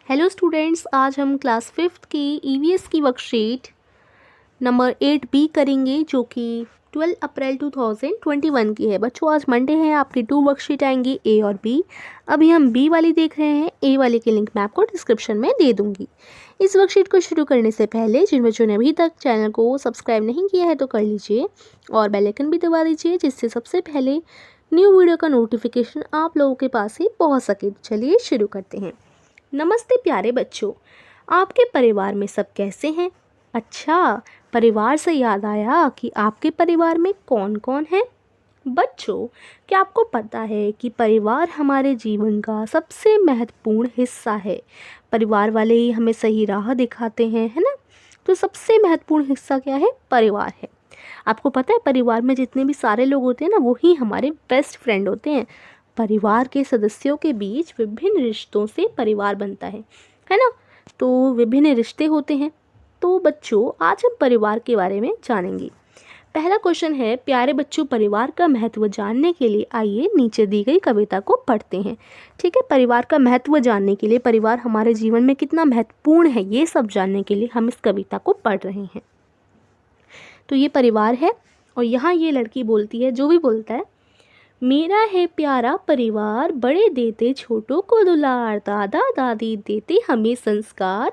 Hello students, आज हम class 5th की ईवीएस की वर्कशीट नंबर 8B करेंगे जो कि 12 अप्रैल 2021 की है। बच्चों आज मंडे है, आपकी 2 वर्कशीट आएंगी ए और बी। अभी हम बी वाली देख रहे हैं, ए वाले की लिंक मैं आपको डिस्क्रिप्शन में दे दूंगी। इस वर्कशीट को शुरू करने से पहले जिन बच्चों ने अभी तक चैनल को सब्सक्राइब नहीं किया है तो कर लीजिए और बेल आइकन भी दबा दीजिए, जिससे सबसे पहले न्यू वीडियो का नोटिफिकेशन आप लोगों के पास ही पहुँच सके। चलिए शुरू करते हैं। नमस्ते प्यारे बच्चों, आपके परिवार में सब कैसे हैं? अच्छा, परिवार से याद आया कि आपके परिवार में कौन कौन है? बच्चों, क्या आपको पता है कि परिवार हमारे जीवन का सबसे महत्वपूर्ण हिस्सा है। परिवार वाले ही हमें सही राह दिखाते हैं, है ना? तो सबसे महत्वपूर्ण हिस्सा क्या है? परिवार है। आपको पता है परिवार में जितने भी सारे लोग होते हैं ना, वही हमारे बेस्ट फ्रेंड होते हैं। परिवार के सदस्यों के बीच विभिन्न रिश्तों से परिवार बनता है ना? तो विभिन्न रिश्ते होते हैं। तो बच्चों आज हम परिवार के बारे में जानेंगे। पहला क्वेश्चन है, प्यारे बच्चों परिवार का महत्व जानने के लिए आइए नीचे दी गई कविता को पढ़ते हैं। ठीक है, परिवार का महत्व जानने के लिए, परिवार हमारे जीवन में कितना महत्वपूर्ण है ये सब जानने के लिए हम इस कविता को पढ़ रहे हैं। तो ये परिवार है और यहाँ ये लड़की बोलती है, जो भी बोलता है, मेरा है प्यारा परिवार, बड़े देते छोटों को दुलार, दादा दादी देते हमें संस्कार,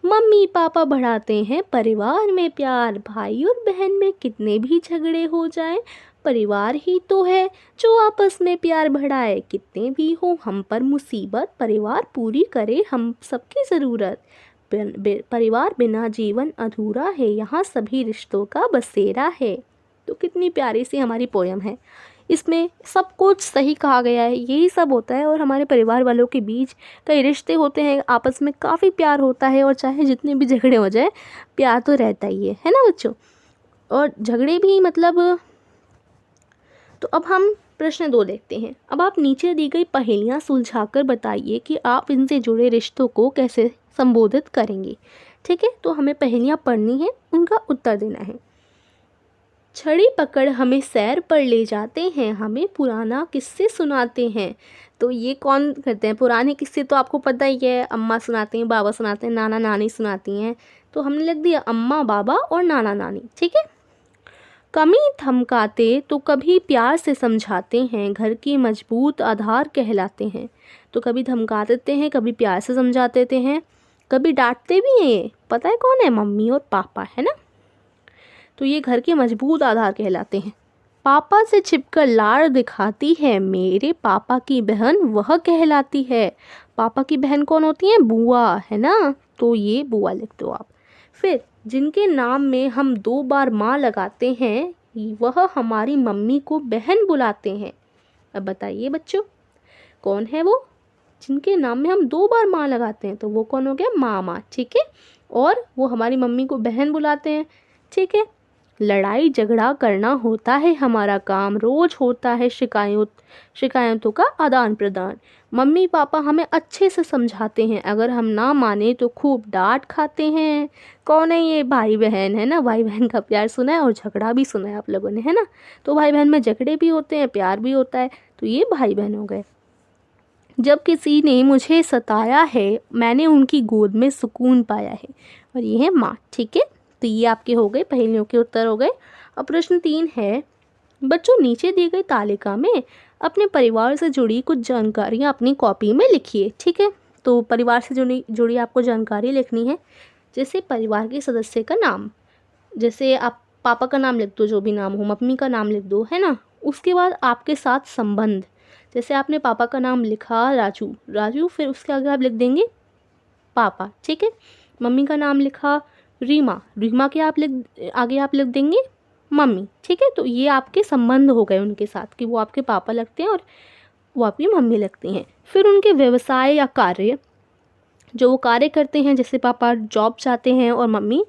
मम्मी पापा बढ़ाते हैं परिवार में प्यार, भाई और बहन में कितने भी झगड़े हो जाएं, परिवार ही तो है जो आपस में प्यार बढ़ाए, कितने भी हो हम पर मुसीबत, परिवार पूरी करे हम सबकी ज़रूरत, परिवार बिना जीवन अधूरा है, यहाँ सभी रिश्तों का बसेरा है। तो कितनी प्यारी सी हमारी पोयम है। इसमें सब कुछ सही कहा गया है, यही सब होता है। और हमारे परिवार वालों के बीच कई रिश्ते होते हैं, आपस में काफ़ी प्यार होता है और चाहे जितने भी झगड़े हो जाए प्यार तो रहता ही है ना बच्चों? और झगड़े भी मतलब, तो अब हम प्रश्न 2 देखते हैं। अब आप नीचे दी गई पहेलियाँ सुलझाकर बताइए कि आप इनसे जुड़े रिश्तों को कैसे संबोधित करेंगे। ठीक है, तो हमें पहेलियाँ पढ़नी है, उनका उत्तर देना है। छड़ी पकड़ हमें सैर पर ले जाते हैं, हमें पुराना किस्से सुनाते हैं। तो ये कौन करते हैं? पुराने किस्से तो आपको पता ही है, अम्मा सुनाती हैं, बाबा सुनाते हैं, नाना नानी सुनाती हैं। तो हमने लिख दिया अम्मा बाबा और नाना नानी। ठीक है, कमी थमकाते तो कभी प्यार से समझाते हैं, घर की मजबूत आधार कहलाते हैं। तो कभी धमका देते हैं, कभी प्यार से समझा देते हैं, कभी डांटते भी हैं। ये पता है कौन है? मम्मी और पापा, है ना? तो ये घर के मजबूत आधार कहलाते हैं। पापा से छिपकर लाड़ दिखाती है, मेरे पापा की बहन वह कहलाती है। पापा की बहन कौन होती है? बुआ, है ना? तो ये बुआ लिख दो आप। फिर जिनके नाम में हम 2 बार माँ लगाते हैं, वह हमारी मम्मी को बहन बुलाते हैं। अब बताइए बच्चों, कौन है वो जिनके नाम में हम 2 बार माँ लगाते हैं? तो वो कौन हो गया? मामा। ठीक है, और वो हमारी मम्मी को बहन बुलाते हैं। ठीक है, लड़ाई झगड़ा करना होता है हमारा काम, रोज होता है शिकायतों का आदान प्रदान। मम्मी पापा हमें अच्छे से समझाते हैं, अगर हम ना माने तो खूब डांट खाते हैं। कौन है ये? भाई बहन, है ना? भाई बहन का प्यार सुना है और झगड़ा भी सुना है आप लोगों ने, है ना? तो भाई बहन में झगड़े भी होते हैं, प्यार भी होता है। तो ये भाई बहन हो गए। जब किसी ने मुझे सताया है, मैंने उनकी गोद में सुकून पाया है। और ये है माँ। ठीक है, तो ये आपके हो गए, पहेलियों के उत्तर हो गए। अब प्रश्न 3 है, बच्चों नीचे दी गई तालिका में अपने परिवार से जुड़ी कुछ जानकारियाँ अपनी कॉपी में लिखिए। ठीक है, तो परिवार से जुड़ी आपको जानकारी लिखनी है। जैसे परिवार के सदस्य का नाम, जैसे आप पापा का नाम लिख दो, जो भी नाम हो, मम्मी का नाम लिख दो, है ना? उसके बाद आपके साथ संबंध, जैसे आपने पापा का नाम लिखा राजू, फिर उसके आगे आप लिख देंगे पापा। ठीक है, मम्मी का नाम लिखा रीमा के आगे आप लिख देंगे मम्मी। ठीक है, तो ये आपके संबंध हो गए उनके साथ कि वो आपके पापा लगते हैं और वो आपकी मम्मी लगती हैं। फिर उनके व्यवसाय या कार्य, जो वो कार्य करते हैं, जैसे पापा जॉब जाते हैं और मम्मी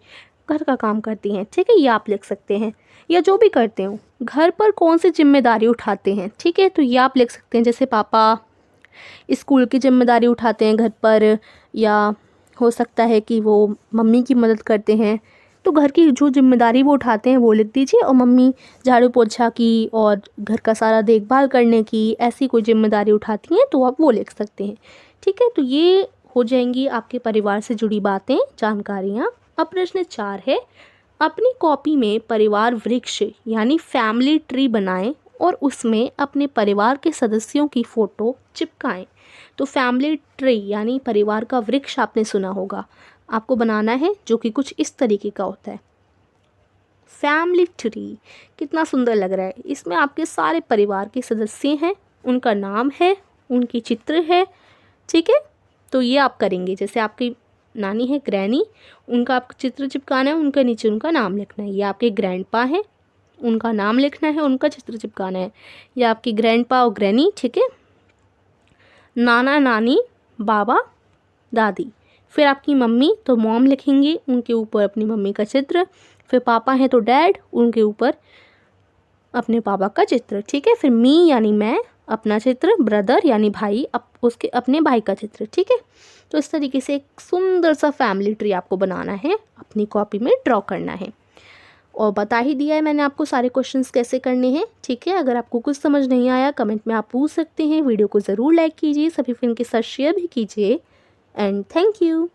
घर का काम करती हैं। ठीक है, ये आप लिख सकते हैं, या जो भी करते हो। घर पर कौन सी जिम्मेदारी उठाते हैं? ठीक है, तो ये आप लिख सकते हैं, जैसे पापा स्कूल की जिम्मेदारी उठाते हैं घर पर, या हो सकता है कि वो मम्मी की मदद करते हैं। तो घर की जो जिम्मेदारी वो उठाते हैं वो लिख दीजिए, और मम्मी झाड़ू पोछा की और घर का सारा देखभाल करने की ऐसी कोई जिम्मेदारी उठाती हैं तो आप वो लिख सकते हैं। ठीक है, तो ये हो जाएंगी आपके परिवार से जुड़ी बातें, जानकारियाँ। अब प्रश्न 4 है, अपनी कॉपी में परिवार वृक्ष यानी फैमिली ट्री बनाएं और उसमें अपने परिवार के सदस्यों की फ़ोटो चिपकाएं। तो फैमिली ट्री यानी परिवार का वृक्ष आपने सुना होगा, आपको बनाना है, जो कि कुछ इस तरीके का होता है। फैमिली ट्री कितना सुंदर लग रहा है। इसमें आपके सारे परिवार के सदस्य हैं, उनका नाम है, उनकी चित्र है, ठीक है। तो ये आप करेंगे, जैसे आपकी नानी है ग्रैनी, उनका आपको चित्र चिपकाना है, उनके नीचे उनका नाम लिखना है। ये आपके ग्रैंडपा हैं, उनका नाम लिखना है, उनका चित्र चिपकाना है। ये आपकी ग्रैंडपा और ग्रैनी, ठीक है। नाना नानी, बाबा दादी। फिर आपकी मम्मी, तो मॉम लिखेंगे, उनके ऊपर अपनी मम्मी का चित्र। फिर पापा हैं तो डैड, उनके ऊपर अपने पापा का चित्र, ठीक है। फिर मी यानी मैं, अपना चित्र। ब्रदर यानी भाई, उसके अपने भाई का चित्र, ठीक है। तो इस तरीके से एक सुंदर सा फैमिली ट्री आपको बनाना है, अपनी कॉपी में ड्रॉ करना है। और बता ही दिया है मैंने आपको सारे क्वेश्चंस कैसे करने हैं, ठीक है। अगर आपको कुछ समझ नहीं आया कमेंट में आप पूछ सकते हैं। वीडियो को ज़रूर लाइक कीजिए, सभी फ्रेंड के साथ शेयर भी कीजिए। And thank you.